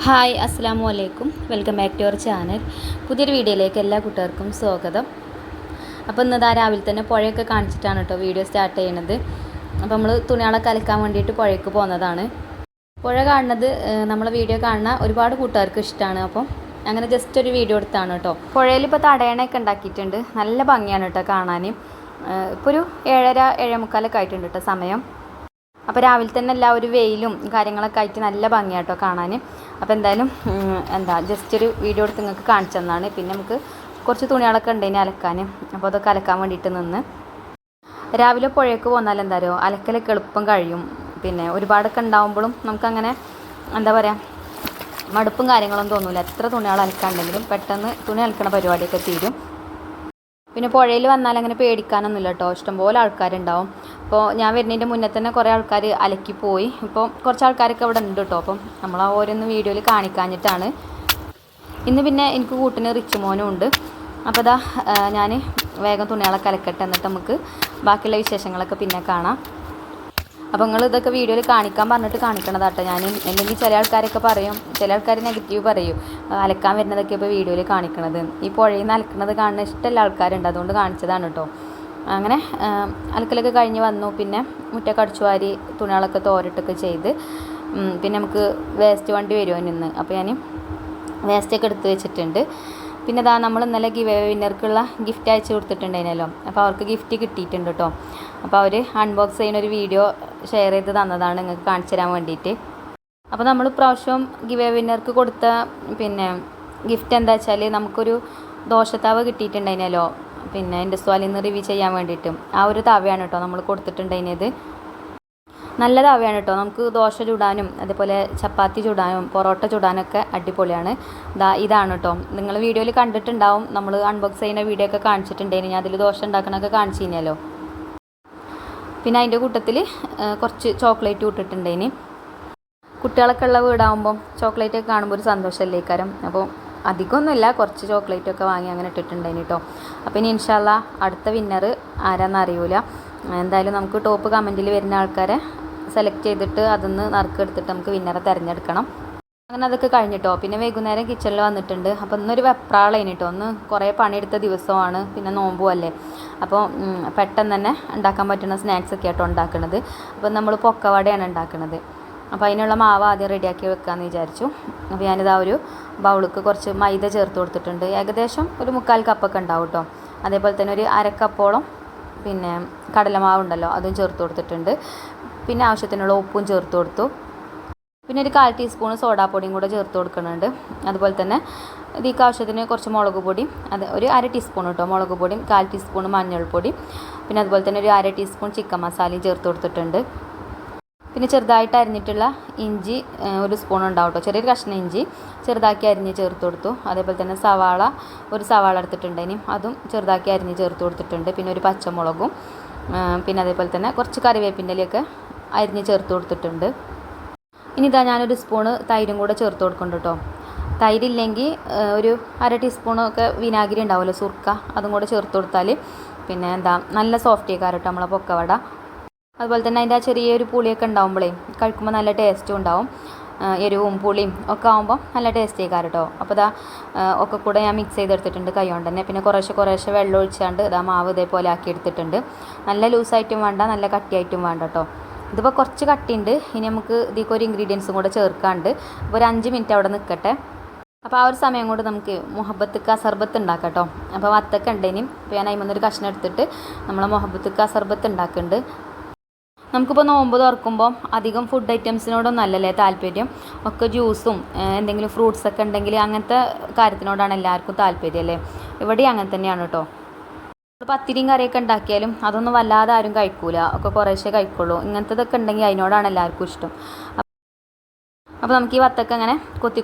Hi അസ്സലാമു അലൈക്കും. Welcome back to our channel. പുതിയൊരു വീഡിയോയിലേക്ക് എല്ലാ കൂട്ടുകാർക്കും സ്വാഗതം. അപ്പോൾ ഇന്ന് രാവിലെ തന്നെ പുഴയൊക്കെ കാണിച്ചിട്ടാണ് കേട്ടോ വീഡിയോ സ്റ്റാർട്ട് ചെയ്യുന്നത്. അപ്പോൾ നമ്മൾ തുണികളൊക്കെ അലക്കാൻ വേണ്ടിയിട്ട് പുഴയ്ക്ക് പോകുന്നതാണ്. പുഴ കാണുന്നത് നമ്മളെ വീഡിയോ കാണുന്ന ഒരുപാട് കൂട്ടുകാർക്ക് ഇഷ്ടമാണ്. അപ്പം അങ്ങനെ ജസ്റ്റ് ഒരു വീഡിയോ എടുത്താണ് കേട്ടോ. പുഴയിൽ ഇപ്പോൾ തടയണയൊക്കെ ഉണ്ടാക്കിയിട്ടുണ്ട്. നല്ല ഭംഗിയാണ് കേട്ടോ കാണാൻ. ഇപ്പോൾ ഒരു 7:30 7:45 ആയിട്ടുണ്ട് കേട്ടോ സമയം. അപ്പോൾ രാവിലെ തന്നെ ഒരു വെയിലും കാര്യങ്ങളൊക്കെ ആയിട്ട് നല്ല ഭംഗിയാട്ടോ കാണാൻ. അപ്പോൾ എന്തായാലും ജസ്റ്റ് ഒരു വീഡിയോ എടുത്ത് നിങ്ങൾക്ക് കാണിച്ചു തന്നാണ്. പിന്നെ നമുക്ക് കുറച്ച് തുണികളൊക്കെ ഉണ്ടേനെ അലക്കാൻ. അപ്പോൾ അതൊക്കെ അലക്കാൻ വേണ്ടിയിട്ട് നിന്ന് രാവിലെ പുഴയ്ക്ക് പോന്നാൽ എന്തായാലും അലക്കലൊക്കെ എളുപ്പം കഴിയും. പിന്നെ ഒരുപാടൊക്കെ ഉണ്ടാകുമ്പോഴും നമുക്കങ്ങനെ മടുപ്പും കാര്യങ്ങളൊന്നും തോന്നില്ല. എത്ര തുണികൾ അലക്കാണ്ടെങ്കിലും പെട്ടെന്ന് തുണി അലക്കണ പരിപാടിയൊക്കെ തീരും. പിന്നെ പുഴയിൽ വന്നാൽ അങ്ങനെ പേടിക്കാനൊന്നുമില്ല കേട്ടോ. ഇഷ്ടംപോലെ ആൾക്കാരുണ്ടാവും. അപ്പോൾ ഞാൻ വരുന്നതിൻ്റെ മുന്നേ തന്നെ കുറേ ആൾക്കാർ അലക്കിപ്പോയി. ഇപ്പോൾ കുറച്ച് ആൾക്കാരൊക്കെ ഇവിടെ ഉണ്ട് കേട്ടോ. അപ്പം നമ്മൾ ആ ഓരോന്ന് വീഡിയോയിൽ കാണിക്കാഞ്ഞിട്ടാണ്. ഇന്ന് പിന്നെ എനിക്ക് കൂട്ടിന് റിച്ച് മോനും ഉണ്ട്. അപ്പോൾ ഞാൻ വേഗം തുണികളൊക്കെ അലക്കട്ടെ, എന്നിട്ട് നമുക്ക് ബാക്കിയുള്ള വിശേഷങ്ങളൊക്കെ പിന്നെ കാണാം. അപ്പോൾ നിങ്ങൾ ഇതൊക്കെ വീഡിയോയിൽ കാണിക്കാൻ പറഞ്ഞിട്ട് കാണിക്കണതാട്ടോ ഞാൻ. അല്ലെങ്കിൽ ചില ആൾക്കാരൊക്കെ പറയും, ചില ആൾക്കാർ നെഗറ്റീവ് പറയും, അലക്കാൻ വരുന്നതൊക്കെ ഇപ്പോൾ വീഡിയോയിൽ കാണിക്കണത്. ഈ പുഴയിൽ നിന്ന് അലക്കുന്നത് കാണുന്ന ഇഷ്ടമുള്ള ആൾക്കാരുണ്ട്, അതുകൊണ്ട് കാണിച്ചതാണ് കേട്ടോ. അങ്ങനെ അലക്കലൊക്കെ കഴിഞ്ഞ് വന്നു. പിന്നെ മുറ്റൊക്കെ അടിച്ചു വാരി തുണികളൊക്കെ തോരട്ടൊക്കെ ചെയ്ത് പിന്നെ നമുക്ക് വേസ്റ്റ് വണ്ടി വരുമോ നിന്ന്. അപ്പോൾ ഞാൻ വേസ്റ്റൊക്കെ എടുത്ത് വെച്ചിട്ടുണ്ട്. പിന്നെ നമ്മൾ ഇന്നലെ വിന്നർക്കുള്ള ഗിഫ്റ്റ് അയച്ചു കൊടുത്തിട്ടുണ്ടായിരുന്നല്ലോ. അപ്പോൾ അവർക്ക് ഗിഫ്റ്റ് കിട്ടിയിട്ടുണ്ട് കേട്ടോ. അപ്പോൾ അവർ അൺബോക്സ് ചെയ്യുന്നൊരു വീഡിയോ ഷെയർ ചെയ്ത് തന്നതാണ് നിങ്ങൾക്ക് കാണിച്ചു തരാൻ വേണ്ടിയിട്ട്. അപ്പോൾ നമ്മൾ പ്രാവശ്യം വിന്നർക്ക് കൊടുത്ത ഗിഫ്റ്റ് എന്താ വെച്ചാൽ നമുക്കൊരു ദോശത്താവ കിട്ടിയിട്ടുണ്ടായിരുന്നല്ലോ. പിന്നെ ഇൻഡസ്വാലിൽ നിന്ന് റിവ്യൂ ചെയ്യാൻ വേണ്ടിയിട്ട് ആ ഒരു തവയാണ് കേട്ടോ നമ്മൾ കൊടുത്തിട്ടുണ്ടായിരുന്നത്. നല്ല തവയാണ് കേട്ടോ. നമുക്ക് ദോശ ചുടാനും അതേപോലെ ചപ്പാത്തി ചുടാനും പൊറോട്ട ചുടാനൊക്കെ അടിപൊളിയാണ്. ഇതാണ് കേട്ടോ. നിങ്ങൾ വീഡിയോയിൽ കണ്ടിട്ടുണ്ടാവും, നമ്മൾ അൺബോക്സ് ചെയ്യുന്ന വീഡിയോ ഒക്കെ കാണിച്ചിട്ടുണ്ടായിരുന്നു. ഞാൻ അതിൽ ദോശ ഉണ്ടാക്കണമൊക്കെ കാണിച്ചു കഴിഞ്ഞാലോ. പിന്നെ അതിൻ്റെ കൂട്ടത്തിൽ കുറച്ച് ചോക്ലേറ്റ് ഇട്ടിട്ടുണ്ടായിന്. കുട്ടികളൊക്കെ ഉള്ള വീടാകുമ്പം ചോക്ലേറ്റൊക്കെ കാണുമ്പോൾ ഒരു സന്തോഷമല്ലേ കാരം. അപ്പോൾ അധികമൊന്നുമില്ല, കുറച്ച് ചോക്ലേറ്റൊക്കെ വാങ്ങി അങ്ങനെ ഇട്ടിട്ടുണ്ടായിന് കേട്ടോ. അപ്പോൾ ഇനി ഇൻഷാ അല്ലാ അടുത്ത വിന്നർ ആരാന്ന് അറിയൂല. എന്തായാലും നമുക്ക് ടോപ്പ് കമൻറ്റിൽ വരുന്ന ആൾക്കാരെ സെലക്ട് ചെയ്തിട്ട് അതൊന്ന് നറുക്കെടുത്തിട്ട് നമുക്ക് വിന്നറെ തിരഞ്ഞെടുക്കണം. അങ്ങനെ അതൊക്കെ കഴിഞ്ഞിട്ടോ. പിന്നെ വൈകുന്നേരം കിച്ചണിൽ വന്നിട്ടുണ്ട്. അപ്പോൾ ഇന്നൊരു വെപ്രാളേന് കേട്ടോ. ഒന്ന് കുറേ പണിയെടുത്ത ദിവസമാണ്, പിന്നെ നോമ്പും അല്ലേ. അപ്പോൾ പെട്ടെന്ന് തന്നെ ഉണ്ടാക്കാൻ പറ്റുന്ന സ്നാക്സൊക്കെ ആയിട്ടോ ഉണ്ടാക്കുന്നത്. അപ്പോൾ നമ്മൾ പൊക്കവടയാണ് ഉണ്ടാക്കുന്നത്. അപ്പോൾ അതിനുള്ള മാവ് ആദ്യം റെഡിയാക്കി വെക്കാമെന്ന് വിചാരിച്ചു. അപ്പോൾ ഞാനിതാ ഒരു ബൗൾക്ക് കുറച്ച് മൈദ ചേർത്ത് കൊടുത്തിട്ടുണ്ട്. ഏകദേശം ഒരു 3/4 കപ്പൊക്കെ ഉണ്ടാവും കേട്ടോ. അതേപോലെ തന്നെ ഒരു 1/2 കപ്പോളം പിന്നെ കടലമാവുണ്ടല്ലോ അതും ചേർത്ത് കൊടുത്തിട്ടുണ്ട്. പിന്നെ ആവശ്യത്തിനുള്ള ഉപ്പും ചേർത്ത് കൊടുത്തു. പിന്നെ ഒരു 1/4 ടീസ്പൂൺ സോഡാപ്പൊടിയും കൂടെ ചേർത്ത് കൊടുക്കുന്നുണ്ട്. അതുപോലെ തന്നെ ഇതിക്ക് ആവശ്യത്തിന് കുറച്ച് മുളക് പൊടി, ഒരു 1/2 ടീസ്പൂൺ കേട്ടോ മുളക് പൊടിയും, 1/4 ടീസ്പൂൺ മഞ്ഞൾപ്പൊടി, പിന്നെ അതുപോലെ തന്നെ ഒരു 1/2 ടീസ്പൂൺ ചിക്കൻ മസാലയും ചേർത്ത് കൊടുത്തിട്ടുണ്ട്. പിന്നെ ചെറുതായിട്ട് അരിഞ്ഞിട്ടുള്ള ഇഞ്ചി ഒരു സ്പൂൺ ഉണ്ടാവും കേട്ടോ. ചെറിയൊരു കഷ്ണം ഇഞ്ചി ചെറുതാക്കി അരിഞ്ഞ് ചേർത്ത് കൊടുത്തു. അതേപോലെ തന്നെ ഒരു സവാള എടുത്തിട്ടുണ്ടെങ്കിൽ അതും ചെറുതാക്കി അരിഞ്ഞ് ചേർത്ത് കൊടുത്തിട്ടുണ്ട്. പിന്നെ ഒരു പച്ചമുളകും, പിന്നെ അതേപോലെ തന്നെ കുറച്ച് കറിവേപ്പിൻ്റെ ഇലയൊക്കെ അരിഞ്ഞ് ചേർത്ത് കൊടുത്തിട്ടുണ്ട്. ഇനി ഞാനൊരു സ്പൂണ് തൈരും കൂടെ ചേർത്ത് കൊടുക്കുന്നുണ്ട് കേട്ടോ. തൈരില്ലെങ്കിൽ ഒരു 1/2 ടീസ്പൂണൊക്കെ വിനാഗിരി ഉണ്ടാവുമല്ലോ, സുർക്ക, അതും കൂടെ ചേർത്ത് കൊടുത്താൽ പിന്നെ നല്ല സോഫ്റ്റ് ആയിക്കാരം കേട്ടോ നമ്മളെ പൊക്കവട. അതുപോലെ തന്നെ അതിൻ്റെ ആ ചെറിയൊരു പുളിയൊക്കെ ഉണ്ടാകുമ്പോഴേ കഴിക്കുമ്പോൾ നല്ല ടേസ്റ്റും ഉണ്ടാവും. എരിവും പുളിയും ഒക്കെ ആകുമ്പോൾ നല്ല ടേസ്റ്റ് ആയിക്കാരം കേട്ടോ. അപ്പോൾ ഒക്കെ കൂടെ ഞാൻ മിക്സ് ചെയ്തെടുത്തിട്ടുണ്ട് കൈ കൊണ്ട് തന്നെ. പിന്നെ കുറേശ്ശെ വെള്ളം ഒഴിച്ചാണ്ട് മാവ് ഇതേപോലെ ആക്കി എടുത്തിട്ടുണ്ട്. നല്ല ലൂസായിട്ടും വേണ്ട, നല്ല കട്ടിയായിട്ടും വേണ്ട കേട്ടോ. ഇതിപ്പോൾ കുറച്ച് കട്ടിയുണ്ട്. ഇനി നമുക്ക് ഇതിലേക്ക് ഒരു ഇൻഗ്രീഡിയൻസും കൂടെ ചേർക്കാണ്ട്. അപ്പോൾ ഒരു 5 മിനിറ്റ് അവിടെ നിൽക്കട്ടെ. അപ്പോൾ ആ ഒരു സമയം കൊണ്ട് നമുക്ക് മുഹബത്ത് സർബത്ത് ഉണ്ടാക്കാം കേട്ടോ. അപ്പോൾ വത്തക്ക ഉണ്ടേനും അപ്പോൾ ഞാൻ അതിൽ കഷ്ണം എടുത്തിട്ട് നമ്മൾ മുഹബത്ത് സർബത്ത് ഉണ്ടാക്കുന്നുണ്ട്. നമുക്കിപ്പോൾ നോമ്പ് തുറക്കുമ്പോൾ അധികം ഫുഡ് ഐറ്റംസിനോടൊന്നും അല്ലല്ലേ താല്പര്യം. ഒക്കെ ജ്യൂസും എന്തെങ്കിലും ഫ്രൂട്ട്സൊക്കെ ഉണ്ടെങ്കിൽ അങ്ങനത്തെ കാര്യത്തിനോടാണ് എല്ലാവർക്കും താല്പര്യം അല്ലേ. ഇവിടെ അങ്ങനെ തന്നെയാണ് കേട്ടോ. പത്തിരിയും കറിയൊക്കെ ഉണ്ടാക്കിയാലും അതൊന്നും വല്ലാതെ ആരും കഴിക്കൂല, ഒക്കെ കുറേശ്ശേ കഴിക്കുള്ളൂ. ഇങ്ങനത്തതൊക്കെ ഉണ്ടെങ്കിൽ അതിനോടാണ് എല്ലാവർക്കും ഇഷ്ടം. അപ്പോൾ നമുക്ക് ഈ വത്തക്ക അങ്ങനെ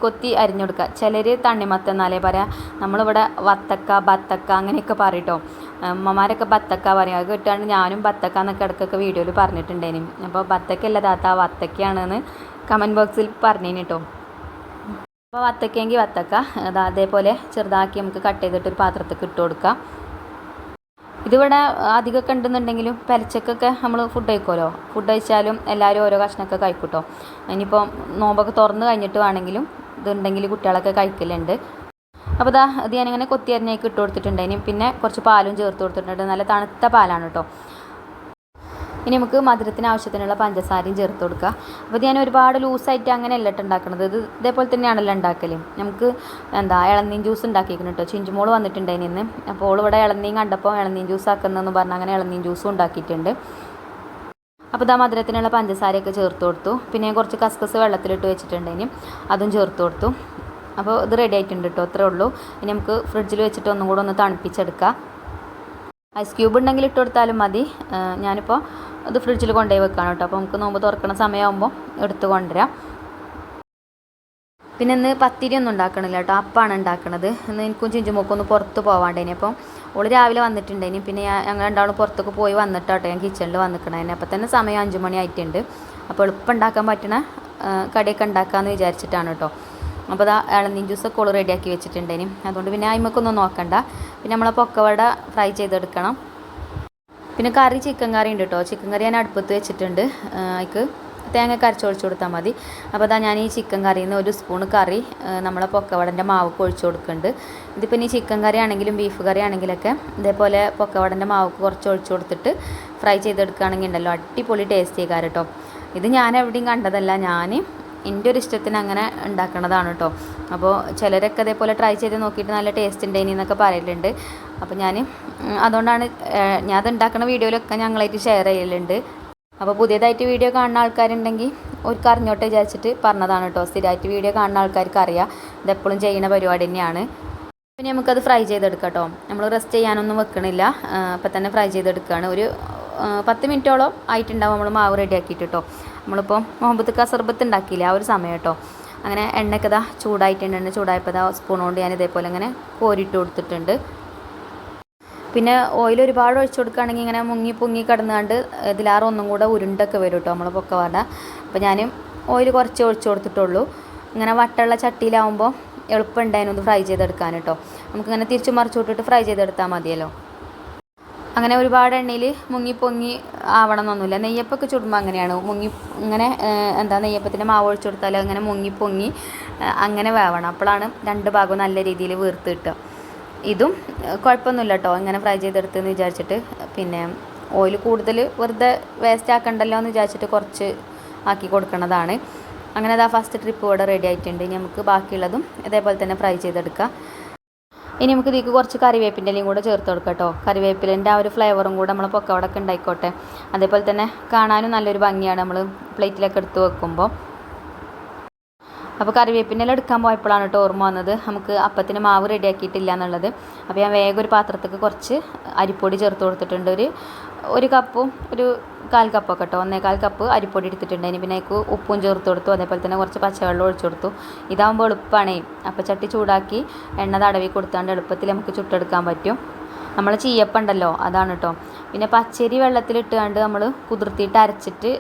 കൊത്തി അരിഞ്ഞെടുക്കുക. ചിലർ തണ്ണിമത്തൻ എന്നാലേ പറയാം. നമ്മളിവിടെ വത്തക്ക ബത്തക്ക അങ്ങനെയൊക്കെ പറയട്ടോ. അമ്മമാരൊക്കെ ബത്തക്ക പറയും. അത് കിട്ടാണ്ട് ഞാനും ബത്തക്ക എന്നൊക്കെ ഇടയ്ക്കൊക്കെ വീഡിയോയിൽ പറഞ്ഞിട്ടുണ്ടേനും. അപ്പോൾ ബത്തക്കല്ല താത്ത വത്തക്കയാണെന്ന് കമൻറ്റ് ബോക്സിൽ പറഞ്ഞേന് കേട്ടോ. അപ്പോൾ വത്തക്കയെങ്കിൽ വത്തക്ക അതേപോലെ ചെറുതാക്കി നമുക്ക് കട്ട് ചെയ്തിട്ട് ഒരു പാത്രത്തിൽ ഇട്ട് കൊടുക്കാം. ഇതിവിടെ അധികമൊക്കെ ഉണ്ടെന്നുണ്ടെങ്കിലും പെലച്ചക്കൊക്കെ നമ്മൾ ഫുഡ് കഴിക്കുമല്ലോ. ഫുഡ് കഴിച്ചാലും എല്ലാവരും ഓരോ കഷ്ണമൊക്കെ കഴിക്കും കേട്ടോ. ഇനിയിപ്പോൾ നോമ്പൊക്കെ തുറന്ന് കഴിഞ്ഞിട്ട് വേണമെങ്കിലും ഇതുണ്ടെങ്കിൽ കുട്ടികളൊക്കെ കഴിക്കലുണ്ട്. അപ്പോൾ ഇത് ഞാനിങ്ങനെ കൊത്തി അരിഞ്ഞേക്ക് ഇട്ട് കൊടുത്തിട്ടുണ്ടായിന്. പിന്നെ കുറച്ച് പാലും ചേർത്ത് കൊടുത്തിട്ടുണ്ട്. നല്ല തണുത്ത പാലാണ് കേട്ടോ. ഇനി നമുക്ക് മധുരത്തിന് ആവശ്യത്തിനുള്ള പഞ്ചസാരയും ചേർത്ത് കൊടുക്കുക. അപ്പോൾ ഞാൻ ഒരുപാട് ലൂസായിട്ട് അങ്ങനെയല്ല ഉണ്ടാക്കുന്നത്. ഇതേപോലെ തന്നെയാണല്ലോ ഉണ്ടാക്കൽ. നമുക്ക് ഇളനീൻ ജ്യൂസ് ഉണ്ടാക്കിയിരിക്കണം കേട്ടോ. ചിഞ്ചുമോൾ വന്നിട്ടുണ്ടായിന് ഇന്ന്. അപ്പോൾ ഇവിടെ ഇളനീൻ കണ്ടപ്പോൾ ഇളനീൻ ജ്യൂസ് ആക്കുന്നതെന്ന് പറഞ്ഞാൽ അങ്ങനെ ഇളനീൻ ജ്യൂസും ഉണ്ടാക്കിയിട്ടുണ്ട്. അപ്പോൾ മധുരത്തിനുള്ള പഞ്ചസാരയൊക്കെ ചേർത്ത് കൊടുത്തു. പിന്നെ ഞാൻ കുറച്ച് കസ്കസ് വെള്ളത്തിലിട്ട് വെച്ചിട്ടുണ്ടായിന്, അതും ചേർത്ത് കൊടുത്തു. അപ്പോൾ ഇത് റെഡി ആയിട്ടുണ്ട് കേട്ടോ. അത്രേ ഉള്ളൂ. ഇനി നമുക്ക് ഫ്രിഡ്ജിൽ വെച്ചിട്ട് ഒന്നും കൂടെ ഒന്ന് തണുപ്പിച്ചെടുക്കാം. ഐസ് ക്യൂബ് ഉണ്ടെങ്കിൽ ഇട്ട് കൊടുത്താലും മതി. ഞാനിപ്പോൾ ഇത് ഫ്രിഡ്ജിൽ കൊണ്ടുപോയി വെക്കാണ് കേട്ടോ. അപ്പോൾ നമുക്ക് നോമ്പ് തുറക്കുന്ന സമയമാകുമ്പോൾ എടുത്ത് കൊണ്ടുവരാം. പിന്നെ ഇന്ന് പത്തിരി ഒന്നും ഉണ്ടാക്കണില്ല കേട്ടോ, അപ്പമാണ് ഉണ്ടാക്കണത്. ഇന്ന് എനിക്കും ചിഞ്ചുമോക്കും ഒന്ന് പുറത്ത് പോവാണ്ടേനി. അപ്പോൾ ഓള് രാവിലെ വന്നിട്ടുണ്ടേനി. പിന്നെ ഞങ്ങൾ രണ്ടാളും പുറത്തൊക്കെ പോയി വന്നിട്ടാട്ടോ ഞാൻ കിച്ചണിൽ വന്നിക്കണേനെ. അപ്പോൾ തന്നെ സമയം 5 മണി ആയിട്ടുണ്ട്. അപ്പോൾ എളുപ്പം ഉണ്ടാക്കാൻ പറ്റണ കടിയൊക്കെ ഉണ്ടാക്കാമെന്ന് വിചാരിച്ചിട്ടാണ് കേട്ടോ. അപ്പോൾ ഇളനീൻ ജ്യൂസൊക്കെ ഓള് റെഡിയാക്കി വെച്ചിട്ടുണ്ടേനി. അതുകൊണ്ട് പിന്നെ അതിമക്കൊന്നും നോക്കണ്ട. പിന്നെ നമ്മളെ പൊക്കവട ഫ്രൈ ചെയ്തെടുക്കണം. പിന്നെ കറി ചിക്കൻ കറി ഉണ്ട് കേട്ടോ. ചിക്കൻ കറി ഞാൻ അടുപ്പത്ത് വെച്ചിട്ടുണ്ട്. അതിക്ക് തേങ്ങ അരച്ചൊഴിച്ച് കൊടുത്താൽ മതി. അപ്പോൾ ഞാൻ ഈ ചിക്കൻ കറിയിൽ നിന്ന് 1 സ്പൂൺ കറി നമ്മളെ പൊക്കവടൻ്റെ മാവൊക്കെ ഒഴിച്ച് കൊടുക്കുന്നുണ്ട്. ഇതിപ്പോൾ ഇനി ചിക്കൻ കറി ആണെങ്കിലും ബീഫ് കറി ആണെങ്കിലൊക്കെ ഇതേപോലെ പൊക്കവടൻ്റെ മാവൊക്കെ കുറച്ച് ഒഴിച്ച് കൊടുത്തിട്ട് ഫ്രൈ ചെയ്തെടുക്കുകയാണെങ്കിൽ ഉണ്ടല്ലോ അടിപൊളി ടേസ്റ്റ് ചെയ്യും കേട്ടോ. ഇത് ഞാൻ എവിടെയും കണ്ടതല്ല, ഞാൻ എൻ്റെ ഒരു ഇഷ്ടത്തിന് അങ്ങനെ ഉണ്ടാക്കണതാണ് കേട്ടോ. അപ്പോൾ ചിലരൊക്കെ അതേപോലെ ട്രൈ ചെയ്ത് നോക്കിയിട്ട് നല്ല ടേസ്റ്റ് ഉണ്ടായിനി എന്നൊക്കെ പറയലുണ്ട്. അപ്പോൾ അതുകൊണ്ടാണ് ഞാൻ അത് ഉണ്ടാക്കുന്ന വീഡിയോയിലൊക്കെ ഞങ്ങളായിട്ട് ഷെയർ ചെയ്യലുണ്ട്. അപ്പോൾ പുതിയതായിട്ട് വീഡിയോ കാണുന്ന ആൾക്കാരുണ്ടെങ്കിൽ അവർക്ക് അറിഞ്ഞോട്ടെ വിചാരിച്ചിട്ട് പറഞ്ഞതാണ് കേട്ടോ. സ്ഥിരമായിട്ട് വീഡിയോ കാണുന്ന ആൾക്കാർക്ക് അറിയാം, ഇതെപ്പോഴും ചെയ്യുന്ന പരിപാടി തന്നെയാണ്. പിന്നെ നമുക്കത് ഫ്രൈ ചെയ്തെടുക്കാം കേട്ടോ. നമ്മൾ റെസ്റ്റ് ചെയ്യാനൊന്നും വെക്കണില്ല, അപ്പം തന്നെ ഫ്രൈ ചെയ്തെടുക്കുകയാണ്. ഒരു 10 മിനിറ്റോളം ആയിട്ടുണ്ടാവും നമ്മൾ മാവ് റെഡിയാക്കിയിട്ട് കേട്ടോ. നമ്മളിപ്പോൾ മുഹബത്ത് സർബത്ത് ഉണ്ടാക്കിയില്ല ആ ഒരു സമയം കേട്ടോ. അങ്ങനെ എണ്ണയൊക്കെ ചൂടായിട്ടുണ്ട്. ചൂടായപ്പോൾ സ്പൂൺ കൊണ്ട് ഞാൻ ഇതേപോലെ ഇങ്ങനെ കോരിയിട്ട് കൊടുത്തിട്ടുണ്ട്. പിന്നെ ഓയിൽ ഒരുപാട് ഒഴിച്ചു കൊടുക്കുകയാണെങ്കിൽ ഇങ്ങനെ മുങ്ങി പൊങ്ങി കിടന്നുകൊണ്ട് ഇതിലാറ് ഒന്നും കൂടെ ഉരുണ്ടൊക്കെ വരും കേട്ടോ നമ്മൾ പൊക്കവട. അപ്പോൾ ഞാൻ ഓയിൽ കുറച്ച് ഒഴിച്ചു കൊടുത്തിട്ടുള്ളൂ. ഇങ്ങനെ വട്ടമുള്ള ചട്ടിയിലാവുമ്പോൾ എളുപ്പം ഉണ്ടായിരുന്നു ഫ്രൈ ചെയ്തെടുക്കാൻ കേട്ടോ. നമുക്കിങ്ങനെ തിരിച്ചു മറിച്ചു വിട്ടിട്ട് ഫ്രൈ ചെയ്തെടുത്താൽ മതിയല്ലോ. അങ്ങനെ ഒരുപാട് എണ്ണയിൽ മുങ്ങി പൊങ്ങി ആവണം എന്നൊന്നുമില്ല. നെയ്യപ്പൊക്കെ ചുടുമ്പോൾ അങ്ങനെയാണ് ഇങ്ങനെ നെയ്യപ്പത്തിൻ്റെ മാവ് ഒഴിച്ചു കൊടുത്താൽ അങ്ങനെ മുങ്ങി പൊങ്ങി അങ്ങനെ വേവണം. അപ്പോഴാണ് 2 ഭാഗവും നല്ല രീതിയിൽ വീർത്ത് കിട്ടുക. ഇതും കുഴപ്പമൊന്നുമില്ല കേട്ടോ ഇങ്ങനെ ഫ്രൈ ചെയ്തെടുത്തെന്ന് വിചാരിച്ചിട്ട്. പിന്നെ ഓയിൽ കൂടുതൽ വെറുതെ വേസ്റ്റ് ആക്കണ്ടല്ലോ എന്ന് വിചാരിച്ചിട്ട് കുറച്ച് ആക്കി കൊടുക്കണതാണ്. അങ്ങനെ ഫസ്റ്റ് ട്രിപ്പ് ഇവിടെ റെഡി ആയിട്ടുണ്ട്. ഇനി നമുക്ക് ബാക്കിയുള്ളതും ഇതേപോലെ തന്നെ ഫ്രൈ ചെയ്തെടുക്കാം. ഇനി നമുക്ക് ഇതിലേക്ക് കുറച്ച് കറിവേപ്പിൻ്റെ ഇലയും കൂടെ ചേർത്ത് കൊടുക്കാം കേട്ടോ. കറിവേപ്പിലേൻ്റെ ആ ഒരു ഫ്ലേവറും കൂടെ നമ്മൾ പൊക്കവടൊക്കെ ഉണ്ടായിക്കോട്ടെ. അതേപോലെ തന്നെ കാണാനും നല്ലൊരു ഭംഗിയാണ് നമ്മൾ പ്ലേറ്റിലൊക്കെ എടുത്ത് വെക്കുമ്പോൾ. അപ്പോൾ കറിവേപ്പിൻ്റെ ഇല എടുക്കാൻ പോയപ്പോഴാണ് കേട്ടോ ഓർമ്മ വന്നത് നമുക്ക് അപ്പത്തിന് മാവ് റെഡിയാക്കിയിട്ടില്ല എന്നുള്ളത്. അപ്പോൾ ഞാൻ വേഗം ഒരു പാത്രത്തേക്ക് കുറച്ച് അരിപ്പൊടി ചേർത്ത് കൊടുത്തിട്ടുണ്ട്. ഒരു കപ്പും ഒരു 1/4 കപ്പൊക്കെ കേട്ടോ, 1/4 കപ്പ് അരിപ്പൊടി എടുത്തിട്ടുണ്ട്. അതിന് പിന്നെ അതിലേക്ക് ഉപ്പും ചേർത്ത് കൊടുത്തു. അതേപോലെ തന്നെ കുറച്ച് പച്ചവെള്ളം ഒഴിച്ചു കൊടുത്തു. ഇതാകുമ്പോൾ എളുപ്പമാണ്. അപ്പോൾ ചട്ടി ചൂടാക്കി എണ്ണ തടവി കൊടുത്താണ്ട് എളുപ്പത്തിൽ നമുക്ക് ചുട്ടെടുക്കാൻ പറ്റും. നമ്മൾ ചീയപ്പുണ്ടല്ലോ അതാണ് കേട്ടോ. പിന്നെ പച്ചരി വെള്ളത്തിലിട്ടുകൊണ്ട് നമ്മൾ കുതിർത്തിയിട്ട് അരച്ചിട്ട്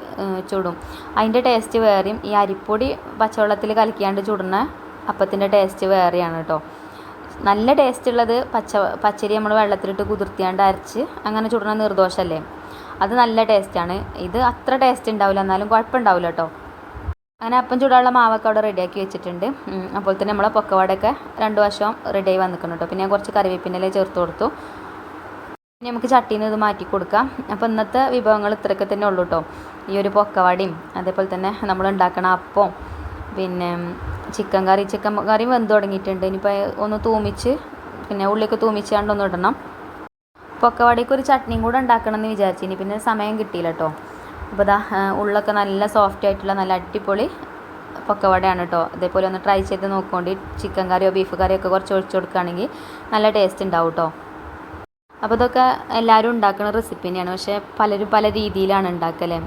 ചുടും. അതിൻ്റെ ടേസ്റ്റ് വേറെയും ഈ അരിപ്പൊടി പച്ചവെള്ളത്തിൽ കലക്കിയാണ്ട് ചുടുന്ന അപ്പത്തിൻ്റെ ടേസ്റ്റ് വേറെയാണ് കേട്ടോ. നല്ല ടേസ്റ്റ് ഉള്ളത് പച്ചരി നമ്മൾ വെള്ളത്തിലിട്ട് കുതിർത്തിയാണ്ട് അരച്ച് അങ്ങനെ ചുടുന്ന നീർദോശല്ലേ, അത് നല്ല ടേസ്റ്റാണ്. ഇത് അത്ര ടേസ്റ്റ് ഉണ്ടാവില്ല, എന്നാലും കുഴപ്പമുണ്ടാവില്ല കേട്ടോ. അങ്ങനെ അപ്പം ചൂടാനുള്ള മാവൊക്കെ അവിടെ റെഡിയാക്കി വെച്ചിട്ടുണ്ട്. അപ്പോൾ തന്നെ നമ്മളെ പൊക്കവടയൊക്കെ 2 വശവും റെഡിയായി വന്നിക്കണം കേട്ടോ. പിന്നെ ഞാൻ കുറച്ച് കറിവേപ്പിൻ്റെ ഇല ചേർത്ത് കൊടുത്തു. പിന്നെ നമുക്ക് ചട്ടിയിൽ നിന്ന് ഇത് മാറ്റി കൊടുക്കാം. അപ്പോൾ ഇന്നത്തെ വിഭവങ്ങൾ ഇത്രയൊക്കെ തന്നെ ഉള്ളൂ കേട്ടോ. ഈ ഒരു പൊക്കവടയും അതേപോലെ തന്നെ നമ്മൾ ഉണ്ടാക്കണ അപ്പം, പിന്നെ ചിക്കൻ കറിയും വെന്ത് തുടങ്ങിയിട്ടുണ്ട്. ഇനിയിപ്പോൾ ഒന്ന് തൂമിച്ച് പിന്നെ ഉള്ളിയൊക്കെ തൂമിച്ചാണ്ട് ഒന്ന് ഇടണം. പൊക്കവടയ്ക്ക് ഒരു ചട്നിയും കൂടെ ഉണ്ടാക്കണം എന്ന് വിചാരിച്ചു. ഇനി പിന്നെ സമയം കിട്ടിയില്ല കേട്ടോ. അപ്പോൾ ഉള്ളൊക്കെ നല്ല സോഫ്റ്റ് ആയിട്ടുള്ള നല്ല അടിപൊളി പൊക്കവടയാണ് കേട്ടോ. ഇതേപോലെ ഒന്ന് ട്രൈ ചെയ്ത് നോക്കിക്കൊണ്ട് ചിക്കൻ കറിയോ ബീഫ് കറിയോ ഒക്കെ കുറച്ച് ഒഴിച്ചു കൊടുക്കുകയാണെങ്കിൽ നല്ല ടേസ്റ്റ് ഉണ്ടാവും കേട്ടോ. അപ്പോൾ ഇതൊക്കെ എല്ലാവരും ഉണ്ടാക്കുന്ന റെസിപ്പി തന്നെയാണ്. പക്ഷേ പലരും പല രീതിയിലാണ് ഉണ്ടാക്കല്.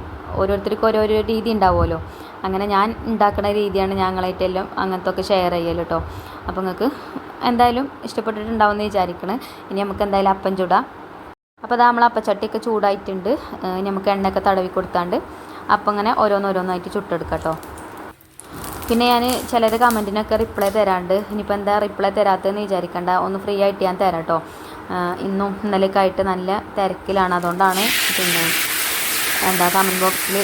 ഓരോരുത്തർക്കും ഓരോരോ രീതി ഉണ്ടാവുമല്ലോ. അങ്ങനെ ഞാൻ ഉണ്ടാക്കുന്ന രീതിയാണ് ഞങ്ങളായിട്ടെല്ലാം അങ്ങനത്തെ ഒക്കെ ഷെയർ ചെയ്യല്ലോ കേട്ടോ. അപ്പോൾ നിങ്ങൾക്ക് എന്തായാലും ഇഷ്ടപ്പെട്ടിട്ടുണ്ടാവുമെന്ന് വിചാരിക്കണം. ഇനി നമുക്ക് എന്തായാലും അപ്പം ചൂടാം. അപ്പോൾ നമ്മൾ അപ്പച്ചട്ടിയൊക്കെ ചൂടായിട്ടുണ്ട്. ഇനി നമുക്ക് എണ്ണയൊക്കെ തടവി കൊടുത്താണ്ട് അപ്പം ഇങ്ങനെ ഓരോന്നോരോന്നായിട്ട് ചുട്ടെടുക്കാം കേട്ടോ. പിന്നെ ഞാൻ ചിലർ കമൻറ്റിനൊക്കെ റിപ്ലൈ തരാണ്ട്. ഇനിയിപ്പോൾ എന്താ റിപ്ലൈ തരാത്തതെന്ന് വിചാരിക്കണ്ട, ഒന്ന് ഫ്രീ ആയിട്ട് ഞാൻ തരാം കേട്ടോ. ഇന്നും ഇന്നലെയൊക്കെ ആയിട്ട് നല്ല തിരക്കിലാണ്. അതുകൊണ്ടാണ് പിന്നെ കമൻറ്റ് ബോക്സിൽ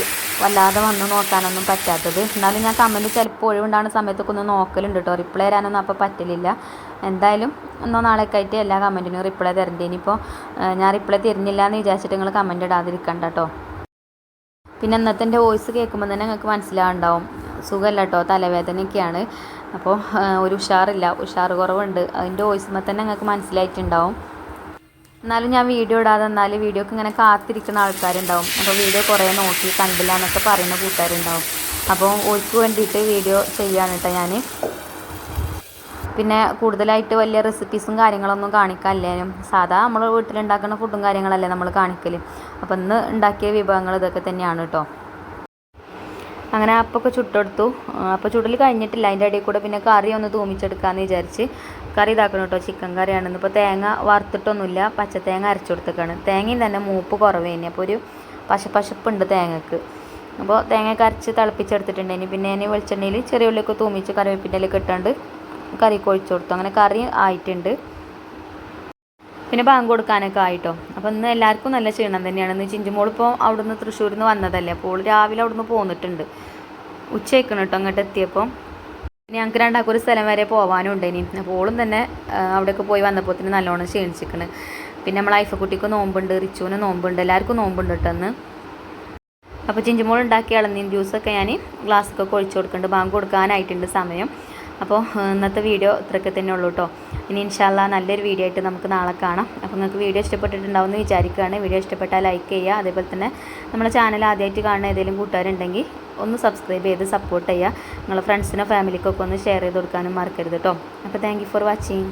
വല്ലാതെ വന്ന് നോക്കാനൊന്നും പറ്റാത്തത്. എന്നാലും ഞാൻ കമൻറ്റ് ചിലപ്പോൾ ഒഴിവുണ്ടാകുന്ന സമയത്തൊക്കെ ഒന്ന് നോക്കലുണ്ട് കേട്ടോ. റിപ്ലൈ തരാനൊന്നും അപ്പോൾ പറ്റലില്ല. എന്തായാലും ഒന്നോ നാളെയൊക്കെ ആയിട്ട് എല്ലാ കമൻറ്റിനും റിപ്ലൈ തരണ്ടേ. ഇനിയിപ്പോൾ ഞാൻ റിപ്ലൈ തരുന്നില്ല എന്ന് വിചാരിച്ചിട്ട് നിങ്ങൾ കമൻറ്റ് ഇടാതിരിക്കണ്ട കേട്ടോ. പിന്നെ ഇന്നത്തെ എൻ്റെ വോയിസ് കേൾക്കുമ്പോൾ തന്നെ നിങ്ങൾക്ക് മനസ്സിലാവുണ്ടാവും സുഖമല്ല കേട്ടോ, തലവേദനയൊക്കെയാണ്. അപ്പോൾ ഒരു ഉഷാർ കുറവുണ്ട്. അതിൻ്റെ വോയിസുമ്പോൾ തന്നെ നിങ്ങൾക്ക് മനസ്സിലായിട്ടുണ്ടാവും. എന്നാലും ഞാൻ വീഡിയോ ഇടാതെ എന്നാൽ വീഡിയോക്ക് ഇങ്ങനെ കാത്തിരിക്കുന്ന ആൾക്കാരുണ്ടാവും. അപ്പോൾ വീഡിയോ കുറേ നോക്കി കണ്ടില്ല എന്നൊക്കെ പറയുന്ന കൂട്ടുകാരുണ്ടാവും. അപ്പോൾ ഓർക്ക് വേണ്ടിയിട്ട് വീഡിയോ ചെയ്യാണ് കേട്ടോ ഞാൻ. പിന്നെ കൂടുതലായിട്ട് വലിയ റെസിപ്പീസും കാര്യങ്ങളൊന്നും കാണിക്കാനില്ലേനും സാധാ നമ്മൾ വീട്ടിലുണ്ടാക്കുന്ന ഫുഡും കാര്യങ്ങളല്ലേ നമ്മൾ കാണിക്കൽ. അപ്പോൾ ഇന്ന് ഉണ്ടാക്കിയ വിഭവങ്ങൾ ഇതൊക്കെ തന്നെയാണ് കേട്ടോ. അങ്ങനെ അപ്പൊക്കെ ചുട്ടെടുത്തു. അപ്പോൾ ചുടൽ കഴിഞ്ഞിട്ടില്ല. അതിൻ്റെ ഇടയിൽ കൂടെ പിന്നെ കറി ഒന്ന് തൂമിച്ചെടുക്കാമെന്ന് വിചാരിച്ച് കറി ഇതാക്കണം കേട്ടോ. ചിക്കൻ കറിയാണെന്ന്. ഇപ്പോൾ തേങ്ങ വറുത്തിട്ടൊന്നുമില്ല, പച്ചത്തേങ്ങ അരച്ചു കൊടുത്തേക്കാണ്. തേങ്ങയും തന്നെ മൂപ്പ് കുറവേനി, അപ്പോൾ ഒരു പശപ്പശപ്പുണ്ട് തേങ്ങക്ക്. അപ്പോൾ തേങ്ങയൊക്കെ അരച്ച് തിളപ്പിച്ചെടുത്തിട്ടുണ്ടേനി. പിന്നെ ഞാൻ വെളിച്ചെണ്ണയിൽ ചെറിയ ഉള്ളിയൊക്കെ തൂമിച്ച് കറിവേപ്പിൻ്റെലൊക്കെ ഇട്ടാണ്ട് കറിക്ക് ഒഴിച്ചു കൊടുത്തു. അങ്ങനെ കറി ആയിട്ടുണ്ട്. പിന്നെ ബാങ്ക് കൊടുക്കാനൊക്കെ ആയിട്ടോ. അപ്പോൾ ഇന്ന് എല്ലാവർക്കും നല്ല ക്ഷീണം തന്നെയാണ്. ഇന്ന് ചിഞ്ചുമോളിപ്പോൾ അവിടുന്ന് തൃശ്ശൂരിൽ നിന്ന് വന്നതല്ലേ, അപ്പോൾ രാവിലെ അവിടുന്ന് പോന്നിട്ടുണ്ട്. ഉച്ചയ്ക്കണം കേട്ടോ അങ്ങോട്ട് എത്തിയപ്പോൾ. ഞങ്ങൾക്ക് രണ്ടാൾക്കും ഒരു സ്ഥലം വരെ പോകാനും ഉണ്ടേനി. അപ്പോൾ തന്നെ അവിടെയൊക്കെ പോയി വന്നപ്പോൾ തന്നെ നല്ലോണം ക്ഷീണിച്ചിരിക്കണ്. പിന്നെ നമ്മൾ ഐഫക്കുട്ടിക്ക് നോമ്പുണ്ട്, റിച്ചുവിന് നോമ്പുണ്ട്, എല്ലാവർക്കും നോമ്പുണ്ട് കേട്ടോ ഇന്ന്. അപ്പോൾ ചിഞ്ചുമോൾ ഉണ്ടാക്കിയ ഇളനീർ ജ്യൂസൊക്കെ ഞാൻ ഗ്ലാസ്സൊക്കെ ഒഴിച്ചു കൊടുക്കുന്നുണ്ട്. ബാങ്ക് കൊടുക്കാനായിട്ടുണ്ട് സമയം. അപ്പോൾ ഇന്നത്തെ വീഡിയോ ഇത്രയൊക്കെ തന്നെ ഉള്ളൂ കേട്ടോ. ഇനി ഇൻഷാല്ലാ നല്ലൊരു വീഡിയോ ആയിട്ട് നമുക്ക് നാളെ കാണാം. അപ്പോൾ നിങ്ങൾക്ക് വീഡിയോ ഇഷ്ടപ്പെട്ടിട്ടുണ്ടാവും എന്ന് വിചാരിക്കുകയാണ്. വീഡിയോ ഇഷ്ടപ്പെട്ടാൽ ലൈക്ക് ചെയ്യുക. അതേപോലെ തന്നെ നമ്മുടെ ചാനൽ ആദ്യമായിട്ട് കാണുന്ന ഏതെങ്കിലും കൂട്ടുകാരുണ്ടെങ്കിൽ ഒന്ന് സബ്സ്ക്രൈബ് ചെയ്ത് സപ്പോർട്ട് ചെയ്യുക. നിങ്ങളുടെ ഫ്രണ്ട്സിനോ ഫാമിലിക്കൊക്കെ ഒന്ന് ഷെയർ ചെയ്ത് കൊടുക്കാനും മറക്കരുത് കേട്ടോ. അപ്പോൾ താങ്ക് യു ഫോർ വാച്ചിങ്.